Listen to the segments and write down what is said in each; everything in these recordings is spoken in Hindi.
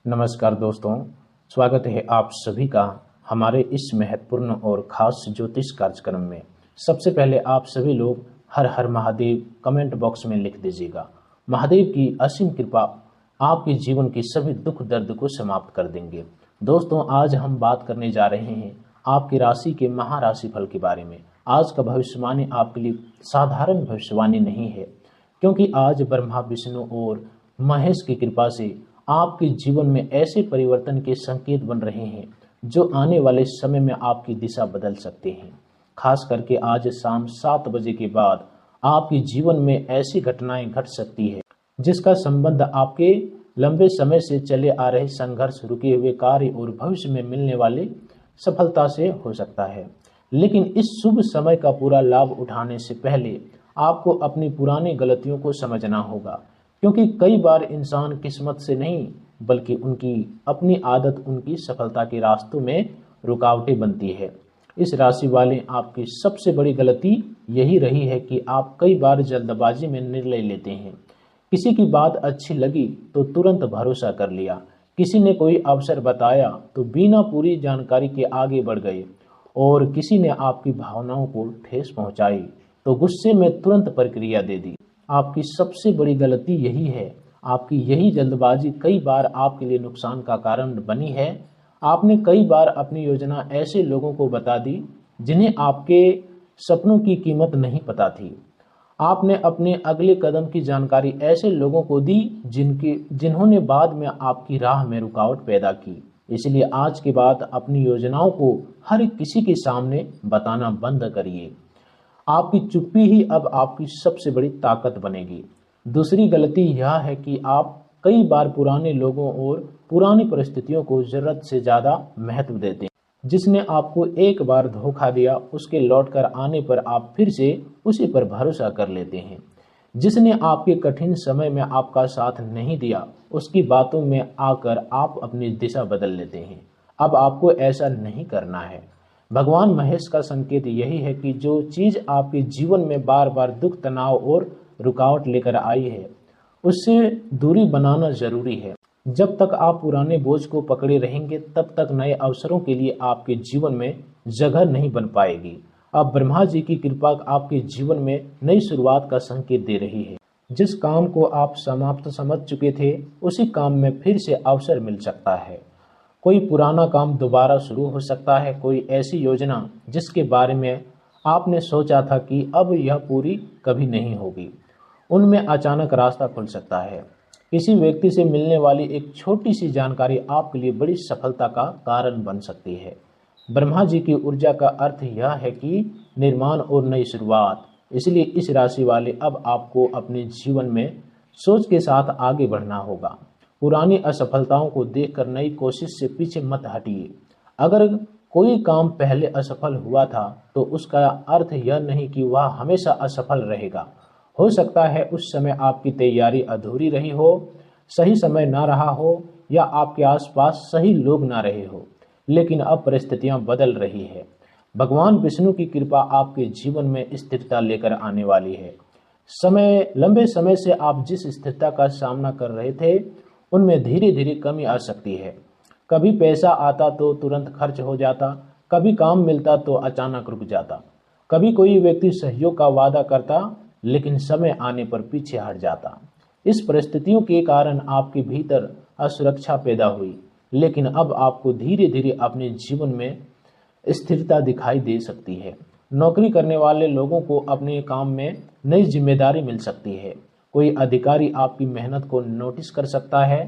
नमस्कार दोस्तों, स्वागत है आप सभी का हमारे इस महत्वपूर्ण और खास ज्योतिष कार्यक्रम में। सबसे पहले आप सभी लोग हर हर महादेव कमेंट बॉक्स में लिख दीजिएगा। महादेव की असीम कृपा आपके जीवन की सभी दुख दर्द को समाप्त कर देंगे। दोस्तों, आज हम बात करने जा रहे हैं आपकी राशि के महाराशि फल के बारे में। आज का भविष्यवाणी आपके लिए साधारण भविष्यवाणी नहीं है, क्योंकि आज ब्रह्मा विष्णु और महेश की कृपा से आपके जीवन में ऐसे परिवर्तन के संकेत बन रहे हैं जो आने वाले समय में आपकी दिशा बदल सकते हैं। खास करके आज शाम 7 बजे के बाद आपके जीवन में ऐसी घटनाएं घट सकती है जिसका संबंध आपके लंबे समय से चले आ रहे संघर्ष, रुके हुए कार्य और भविष्य में मिलने वाले सफलता से हो सकता है। लेकिन इस शुभ समय का पूरा लाभ उठाने से पहले आपको अपनी पुरानी गलतियों को समझना होगा, क्योंकि कई बार इंसान किस्मत से नहीं बल्कि उनकी अपनी आदत उनकी सफलता के रास्तों में रुकावटें बनती है। इस राशि वाले आपकी सबसे बड़ी गलती यही रही है कि आप कई बार जल्दबाजी में निर्णय लेते हैं। किसी की बात अच्छी लगी तो तुरंत भरोसा कर लिया, किसी ने कोई अवसर बताया तो बिना पूरी जानकारी के आगे बढ़ गए, और किसी ने आपकी भावनाओं को ठेस पहुंचाई तो गुस्से में तुरंत प्रतिक्रिया दे दी। आपकी सबसे बड़ी गलती यही है। आपकी यही जल्दबाजी कई बार आपके लिए नुकसान का कारण बनी है। आपने कई बार अपनी योजना ऐसे लोगों को बता दी जिन्हें आपके सपनों की कीमत नहीं पता थी। आपने अपने अगले कदम की जानकारी ऐसे लोगों को दी जिन्होंने बाद में आपकी राह में रुकावट पैदा की। इसलिए आज के बाद अपनी योजनाओं को हर किसी के सामने बताना बंद करिए। आपकी चुप्पी ही अब आपकी सबसे बड़ी ताकत बनेगी। दूसरी गलती यह है कि आप कई बार पुराने लोगों और पुरानी परिस्थितियों को जरूरत से ज्यादा महत्व देते हैं। जिसने आपको एक बार धोखा दिया, उसके लौटकर आने पर आप फिर से उसी पर भरोसा कर लेते हैं। जिसने आपके कठिन समय में आपका साथ नहीं दिया, उसकी बातों में आकर आप अपनी दिशा बदल लेते हैं। अब आपको ऐसा नहीं करना है। भगवान महेश का संकेत यही है कि जो चीज आपके जीवन में बार बार दुख, तनाव और रुकावट लेकर आई है, उससे दूरी बनाना जरूरी है। जब तक आप पुराने बोझ को पकड़े रहेंगे, तब तक नए अवसरों के लिए आपके जीवन में जगह नहीं बन पाएगी। अब ब्रह्मा जी की कृपा आपके जीवन में नई शुरुआत का संकेत दे रही है। जिस काम को आप समाप्त समझ चुके थे, उसी काम में फिर से अवसर मिल सकता है। कोई पुराना काम दोबारा शुरू हो सकता है। कोई ऐसी योजना जिसके बारे में आपने सोचा था कि अब यह पूरी कभी नहीं होगी, उनमें अचानक रास्ता खुल सकता है। किसी व्यक्ति से मिलने वाली एक छोटी सी जानकारी आपके लिए बड़ी सफलता का कारण बन सकती है। ब्रह्मा जी की ऊर्जा का अर्थ यह है कि निर्माण और नई शुरुआत। इसलिए इस राशि वाले अब आपको अपने जीवन में सोच के साथ आगे बढ़ना होगा। पुरानी असफलताओं को देखकर नई कोशिश से पीछे मत हटिए। अगर कोई काम पहले असफल हुआ था तो उसका अर्थ यह नहीं कि वह हमेशा असफल रहेगा। हो सकता है उस समय आपकी तैयारी अधूरी रही हो, सही समय ना रहा हो, या आपके आसपास सही लोग ना रहे हो, लेकिन अब परिस्थितियां बदल रही है। भगवान विष्णु की कृपा आपके जीवन में स्थिरता लेकर आने वाली है। लंबे समय से आप जिस स्थिरता का सामना कर रहे थे, उनमें धीरे धीरे कमी आ सकती है। कभी पैसा आता तो तुरंत खर्च हो जाता, कभी काम मिलता तो अचानक रुक जाता, कभी कोई व्यक्ति सहयोग का वादा करता लेकिन समय आने पर पीछे हट जाता। इस परिस्थितियों के कारण आपके भीतर असुरक्षा पैदा हुई, लेकिन अब आपको धीरे धीरे अपने जीवन में स्थिरता दिखाई दे सकती है। नौकरी करने वाले लोगों को अपने काम में नई जिम्मेदारी मिल सकती है। कोई अधिकारी आपकी मेहनत को नोटिस कर सकता है।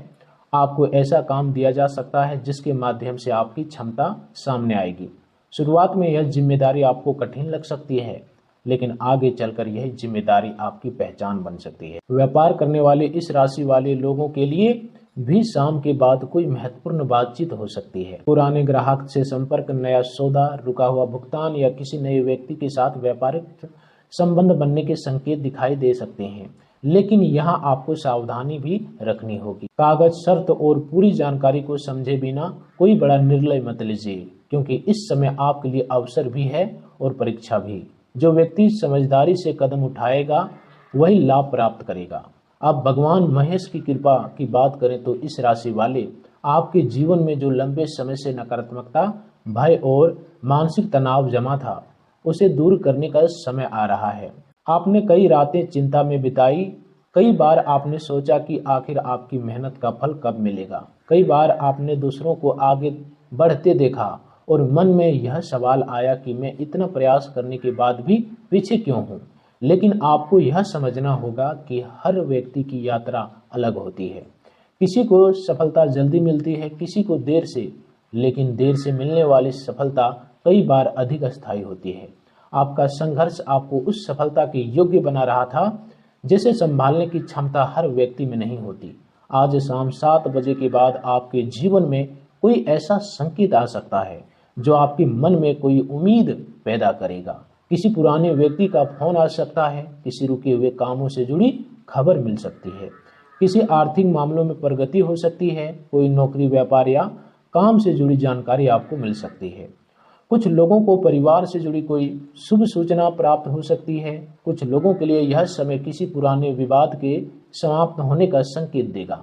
आपको ऐसा काम दिया जा सकता है जिसके माध्यम से आपकी क्षमता सामने आएगी। शुरुआत में यह जिम्मेदारी आपको कठिन लग सकती है, लेकिन आगे चलकर यह जिम्मेदारी आपकी पहचान बन सकती है। व्यापार करने वाले इस राशि वाले लोगों के लिए भी शाम के बाद कोई महत्वपूर्ण बातचीत हो सकती है। पुराने ग्राहक से संपर्क, नया सौदा, रुका हुआ भुगतान या किसी नए व्यक्ति के साथ व्यापारिक संबंध बनने के संकेत दिखाई दे सकते हैं, लेकिन यहाँ आपको सावधानी भी रखनी होगी। कागज, शर्त और पूरी जानकारी को समझे बिना कोई बड़ा निर्णय मत लीजिए, क्योंकि इस समय आपके लिए अवसर भी है और परीक्षा भी। जो व्यक्ति समझदारी से कदम उठाएगा वही लाभ प्राप्त करेगा। अब भगवान महेश की कृपा की बात करें तो इस राशि वाले आपके जीवन में जो लंबे समय से नकारात्मकता, भय और मानसिक तनाव जमा था, उसे दूर करने का समय आ रहा है। आपने कई रातें चिंता में बिताई। कई बार आपने सोचा कि आखिर आपकी मेहनत का फल कब मिलेगा। कई बार आपने दूसरों को आगे बढ़ते देखा और मन में यह सवाल आया कि मैं इतना प्रयास करने के बाद भी पीछे क्यों हूँ। लेकिन आपको यह समझना होगा कि हर व्यक्ति की यात्रा अलग होती है। किसी को सफलता जल्दी मिलती है, किसी को देर से, लेकिन देर से मिलने वाली सफलता कई बार अधिक अस्थायी होती है। आपका संघर्ष आपको उस सफलता के योग्य बना रहा था जिसे संभालने की क्षमता हर व्यक्ति में नहीं होती। आज शाम 7 बजे के बाद आपके जीवन में कोई ऐसा संकेत आ सकता है जो आपके मन में कोई उम्मीद पैदा करेगा। किसी पुराने व्यक्ति का फोन आ सकता है, किसी रुके हुए कामों से जुड़ी खबर मिल सकती है, किसी आर्थिक मामलों में प्रगति हो सकती है, कोई नौकरी, व्यापार या काम से जुड़ी जानकारी आपको मिल सकती है। कुछ लोगों को परिवार से जुड़ी कोई शुभ सूचना प्राप्त हो सकती है। कुछ लोगों के लिए यह समय किसी पुराने विवाद के समाप्त होने का संकेत देगा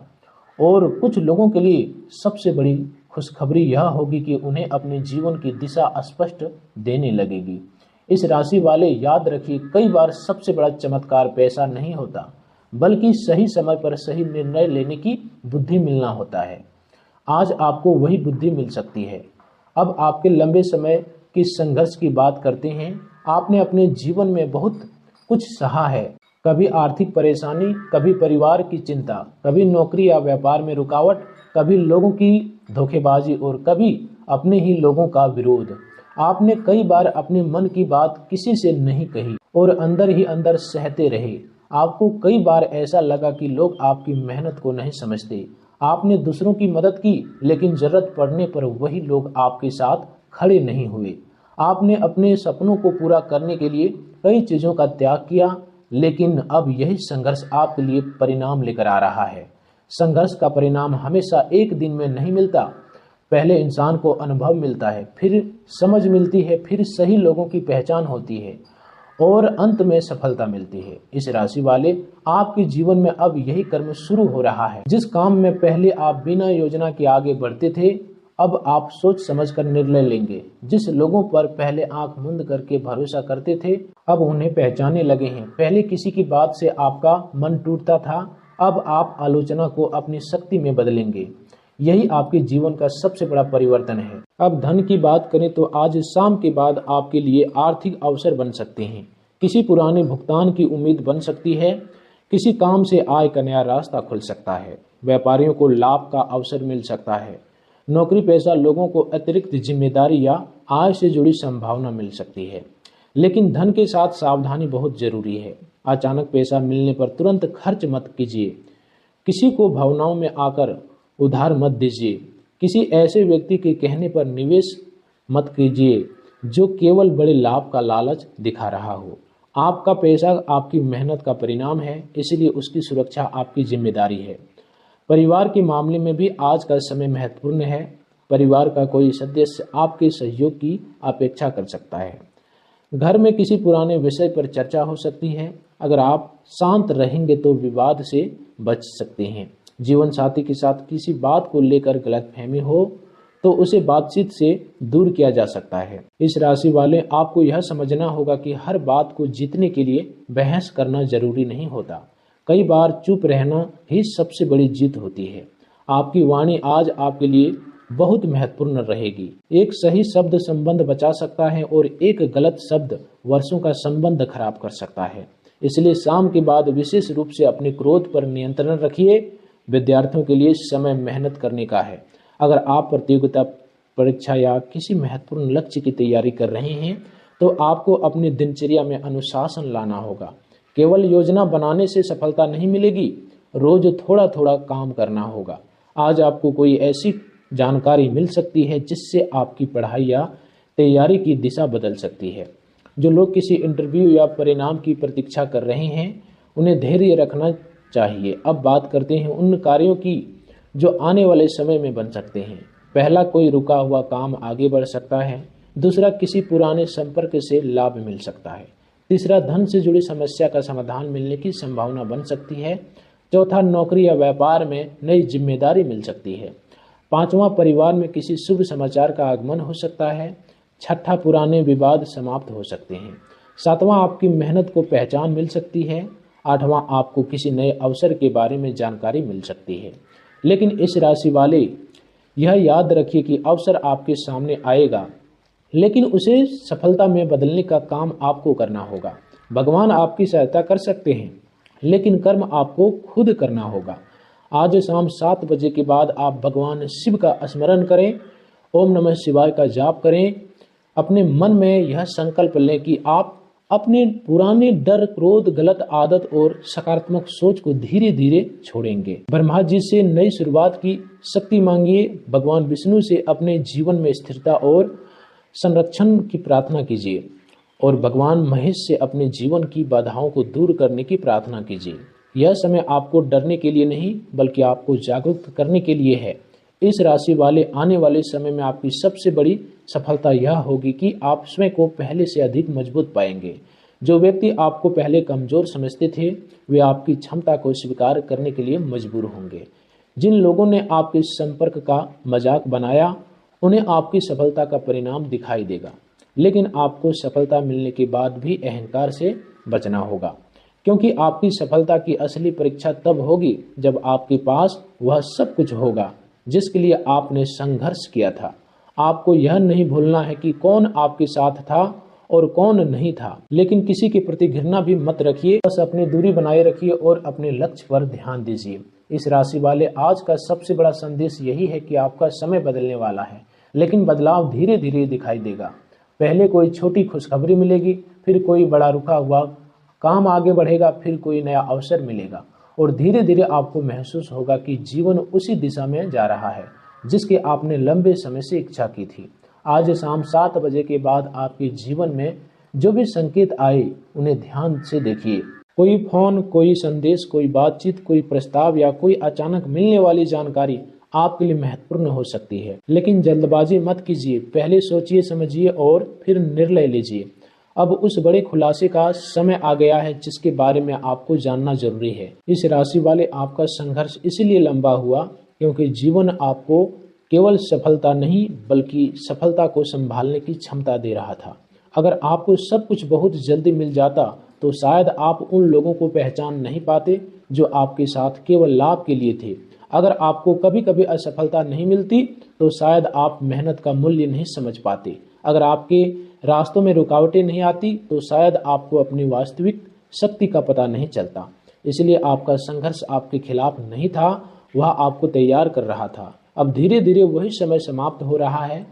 और कुछ लोगों के लिए सबसे बड़ी खुशखबरी यह होगी कि उन्हें अपने जीवन की दिशा स्पष्ट देने लगेगी। इस राशि वाले याद रखिए, कई बार सबसे बड़ा चमत्कार पैसा नहीं होता, बल्कि सही समय पर सही निर्णय लेने की बुद्धि मिलना होता है। आज आपको वही बुद्धि मिल सकती है। अब आपके लंबे समय की संघर्ष की बात करते हैं। आपने अपने जीवन में बहुत कुछ सहा है, कभी आर्थिक परेशानी, कभी परिवार की चिंता, कभी नौकरी या व्यापार में रुकावट, कभी लोगों की धोखेबाजी और कभी अपने ही लोगों का विरोध। आपने कई बार अपने मन की बात किसी से नहीं कही और अंदर ही अंदर सहते रहे। आपको कई बार ऐसा लगा कि लोग आपकी मेहनत को नहीं समझते। आपने दूसरों की मदद की, लेकिन जरूरत पड़ने पर वही लोग आपके साथ खड़े नहीं हुए। आपने अपने सपनों को पूरा करने के लिए कई चीजों का त्याग किया, लेकिन अब यही संघर्ष आपके लिए परिणाम लेकर आ रहा है। संघर्ष का परिणाम हमेशा एक दिन में नहीं मिलता। पहले इंसान को अनुभव मिलता है, फिर समझ मिलती है, फिर सही लोगों की पहचान होती है और अंत में सफलता मिलती है। इस राशि वाले, आपके जीवन में अब यही कर्म शुरू हो रहा है। जिस काम में पहले आप बिना योजना के आगे बढ़ते थे, अब आप सोच समझकर निर्णय लेंगे। जिस लोगों पर पहले आंख मूंद करके भरोसा करते थे, अब उन्हें पहचानने लगे हैं। पहले किसी की बात से आपका मन टूटता था, अब आप आलोचना को अपनी शक्ति में बदलेंगे। यही आपके जीवन का सबसे बड़ा परिवर्तन है। अब धन की बात करें तो आज शाम के बाद आपके लिए आर्थिक अवसर बन सकते हैं। किसी पुराने भुगतान की उम्मीद बन सकती है, किसी काम से आय का नया रास्ता खुल सकता है, व्यापारियों को लाभ का अवसर मिल सकता है, नौकरी पेशा लोगों को अतिरिक्त जिम्मेदारी या आय से जुड़ी संभावना मिल सकती है। लेकिन धन के साथ सावधानी बहुत जरूरी है। अचानक पैसा मिलने पर तुरंत खर्च मत कीजिए। किसी को भावनाओं में आकर उधार मत दीजिए। किसी ऐसे व्यक्ति के कहने पर निवेश मत कीजिए जो केवल बड़े लाभ का लालच दिखा रहा हो। आपका पैसा आपकी मेहनत का परिणाम है, इसलिए उसकी सुरक्षा आपकी जिम्मेदारी है। परिवार के मामले में भी आज का समय महत्वपूर्ण है। परिवार का कोई सदस्य आपके सहयोग की अपेक्षा कर सकता है। घर में किसी पुराने विषय पर चर्चा हो सकती है। अगर आप शांत रहेंगे तो विवाद से बच सकते हैं। जीवन साथी के साथ किसी बात को लेकर गलतफहमी हो तो उसे बातचीत से दूर किया जा सकता है। इस राशि वाले, आपको यह समझना होगा कि हर बात को जीतने के लिए बहस करना जरूरी नहीं होता। कई बार चुप रहना ही सबसे बड़ी जीत होती है। आपकी वाणी आज आपके लिए बहुत महत्वपूर्ण रहेगी। एक सही शब्द संबंध बचा सकता है और एक गलत शब्द वर्षों का संबंध खराब कर सकता है। इसलिए शाम के बाद विशेष रूप से अपने क्रोध पर नियंत्रण रखिए। विद्यार्थियों के लिए समय मेहनत करने का है। अगर आप प्रतियोगिता, परीक्षा या किसी महत्वपूर्ण लक्ष्य की तैयारी कर रहे हैं तो आपको अपनी दिनचर्या में अनुशासन लाना होगा। केवल योजना बनाने से सफलता नहीं मिलेगी, रोज थोड़ा थोड़ा काम करना होगा। आज आपको कोई ऐसी जानकारी मिल सकती है जिससे आपकी पढ़ाई या तैयारी की दिशा बदल सकती है। जो लोग किसी इंटरव्यू या परिणाम की प्रतीक्षा कर रहे हैं, उन्हें धैर्य रखना चाहिए। अब बात करते हैं उन कार्यों की जो आने वाले समय में बन सकते हैं। पहला, कोई रुका हुआ काम आगे बढ़ सकता है। दूसरा, किसी पुराने संपर्क से लाभ मिल सकता है। तीसरा, धन से जुड़ी समस्या का समाधान मिलने की संभावना बन सकती है। चौथा, नौकरी या व्यापार में नई जिम्मेदारी मिल सकती है। पांचवा, परिवार में किसी शुभ समाचार का आगमन हो सकता है। छठा, पुराने विवाद समाप्त हो सकते हैं। सातवां, आपकी मेहनत को पहचान मिल सकती है। आठवां, आपको किसी नए अवसर के बारे में जानकारी मिल सकती है। लेकिन इस राशि वाले यह याद रखिए कि अवसर आपके सामने आएगा, लेकिन उसे सफलता में बदलने का काम आपको करना होगा। भगवान आपकी सहायता कर सकते हैं, लेकिन कर्म आपको खुद करना होगा। आज शाम 7 बजे के बाद आप भगवान शिव का स्मरण करें, ओम नमः शिवाय का जाप करें। अपने मन में यह संकल्प लें कि आप अपने पुराने डर, क्रोध, गलत आदत और सकारात्मक सोच को धीरे धीरे छोड़ेंगे। ब्रह्मा जी से नई शुरुआत की शक्ति मांगिए। भगवान विष्णु से अपने जीवन में स्थिरता और संरक्षण की प्रार्थना कीजिए और भगवान महेश से अपने जीवन की बाधाओं को दूर करने की प्रार्थना कीजिए। यह समय आपको डरने के लिए नहीं, बल्कि आपको जागरूक करने के लिए है। इस राशि वाले आने वाले समय में आपकी सबसे बड़ी सफलता यह होगी कि आप स्वयं को पहले से अधिक मजबूत पाएंगे। जो व्यक्ति आपको पहले कमजोर समझते थे, वे आपकी क्षमता को स्वीकार करने के लिए मजबूर होंगे। जिन लोगों ने आपके संपर्क का मजाक बनाया, उन्हें आपकी सफलता का परिणाम दिखाई देगा। लेकिन आपको सफलता मिलने के बाद भी अहंकार से बचना होगा, क्योंकि आपकी सफलता की असली परीक्षा तब होगी जब आपके पास वह सब कुछ होगा जिसके लिए आपने संघर्ष किया था। आपको यह नहीं भूलना है कि कौन आपके साथ था और कौन नहीं था। लेकिन किसी के प्रति घृणा भी मत रखिए, बस अपनी दूरी बनाए रखिए और अपने लक्ष्य पर ध्यान दीजिए। इस राशि वाले आज का सबसे बड़ा संदेश यही है कि आपका समय बदलने वाला है, लेकिन बदलाव धीरे धीरे दिखाई देगा। पहले कोई छोटी खुशखबरी मिलेगी, फिर कोई बड़ा रुका हुआ काम आगे बढ़ेगा, फिर कोई नया अवसर मिलेगा और धीरे धीरे आपको महसूस होगा कि जीवन उसी दिशा में जा रहा है जिसकी आपने लंबे समय से इच्छा की थी। आज शाम 7 बजे के बाद आपके जीवन में जो भी संकेत आए, उन्हें ध्यान से देखिए। कोई फोन, कोई संदेश, कोई बातचीत, कोई प्रस्ताव या कोई अचानक मिलने वाली जानकारी आपके लिए महत्वपूर्ण हो सकती है। लेकिन जल्दबाजी मत कीजिए, पहले सोचिए समझिए और फिर निर्णय लीजिए। अब उस बड़े खुलासे का समय आ गया है जिसके बारे में आपको जानना जरूरी है। इस राशि वाले आपका संघर्ष इसलिए लंबा हुआ क्योंकि जीवन आपको केवल सफलता नहीं, बल्कि सफलता को संभालने की क्षमता दे रहा था। अगर आपको सब कुछ बहुत जल्दी मिल जाता तो शायद आप उन लोगों को पहचान नहीं पाते जो आपके साथ केवल लाभ के लिए थे। अगर आपको कभी कभी असफलता नहीं मिलती तो शायद आप मेहनत का मूल्य नहीं समझ पाते। अगर आपके रास्तों में रुकावटें नहीं आती तो शायद आपको अपनी वास्तविक शक्ति का पता नहीं चलता। इसलिए आपका संघर्ष आपके खिलाफ नहीं था, वह आपको तैयार कर रहा था। अब धीरे धीरे वही समय समाप्त हो रहा है।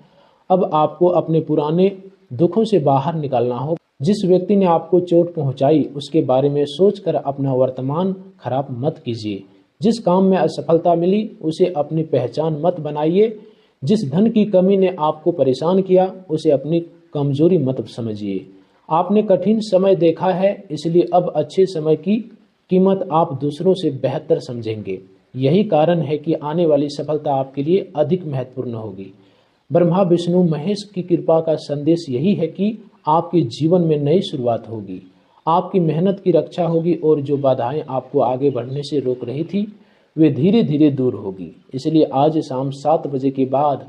अब आपको अपने पुराने दुखों से बाहर निकलना होगा। जिस व्यक्ति ने आपको चोट पहुंचाई, उसके बारे में सोचकर अपना वर्तमान खराब मत कीजिए। जिस काम में असफलता मिली, उसे अपनी पहचान मत बनाइए। जिस धन की कमी ने आपको परेशान किया, उसे अपनी कमजोरी मत समझिए। आपने कठिन समय देखा है, इसलिए अब अच्छे समय की कीमत आप दूसरों से बेहतर समझेंगे। यही कारण है कि आने वाली सफलता आपके लिए अधिक महत्वपूर्ण होगी। ब्रह्मा, विष्णु, महेश की कृपा का संदेश यही है कि आपके जीवन में नई शुरुआत होगी, आपकी मेहनत की रक्षा होगी और जो बाधाएं आपको आगे बढ़ने से रोक रही थी, वे धीरे धीरे दूर होगी। इसलिए आज शाम 7 बजे के बाद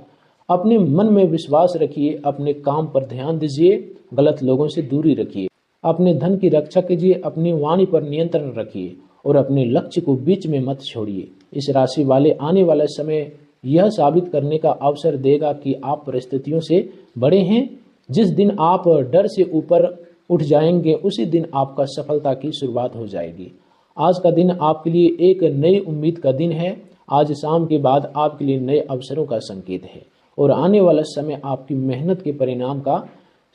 अपने मन में विश्वास रखिए, अपने काम पर ध्यान दीजिए, गलत लोगों से दूरी रखिए, अपने धन की रक्षा कीजिए, अपनी वाणी पर नियंत्रण रखिए और अपने लक्ष्य को बीच में मत छोड़िए। इस राशि वाले आने वाला समय यह साबित करने का अवसर देगा कि आप परिस्थितियों से बड़े हैं। जिस दिन आप डर से ऊपर उठ जाएंगे, उसी दिन आपका सफलता की शुरुआत हो जाएगी। आज का दिन आपके लिए एक नई उम्मीद का दिन है। आज शाम के बाद आपके लिए नए अवसरों का संकेत है और आने वाला समय आपकी मेहनत के परिणाम का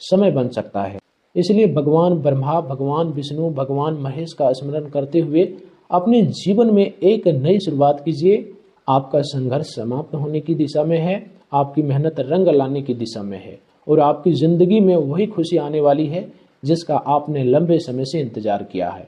समय बन सकता है। इसलिए भगवान ब्रह्मा, भगवान विष्णु, भगवान महेश का स्मरण करते हुए अपने जीवन में एक नई शुरुआत कीजिए। आपका संघर्ष समाप्त होने की दिशा में है, आपकी मेहनत रंग लाने की दिशा में है और आपकी जिंदगी में वही खुशी आने वाली है जिसका आपने लंबे समय से इंतजार किया है।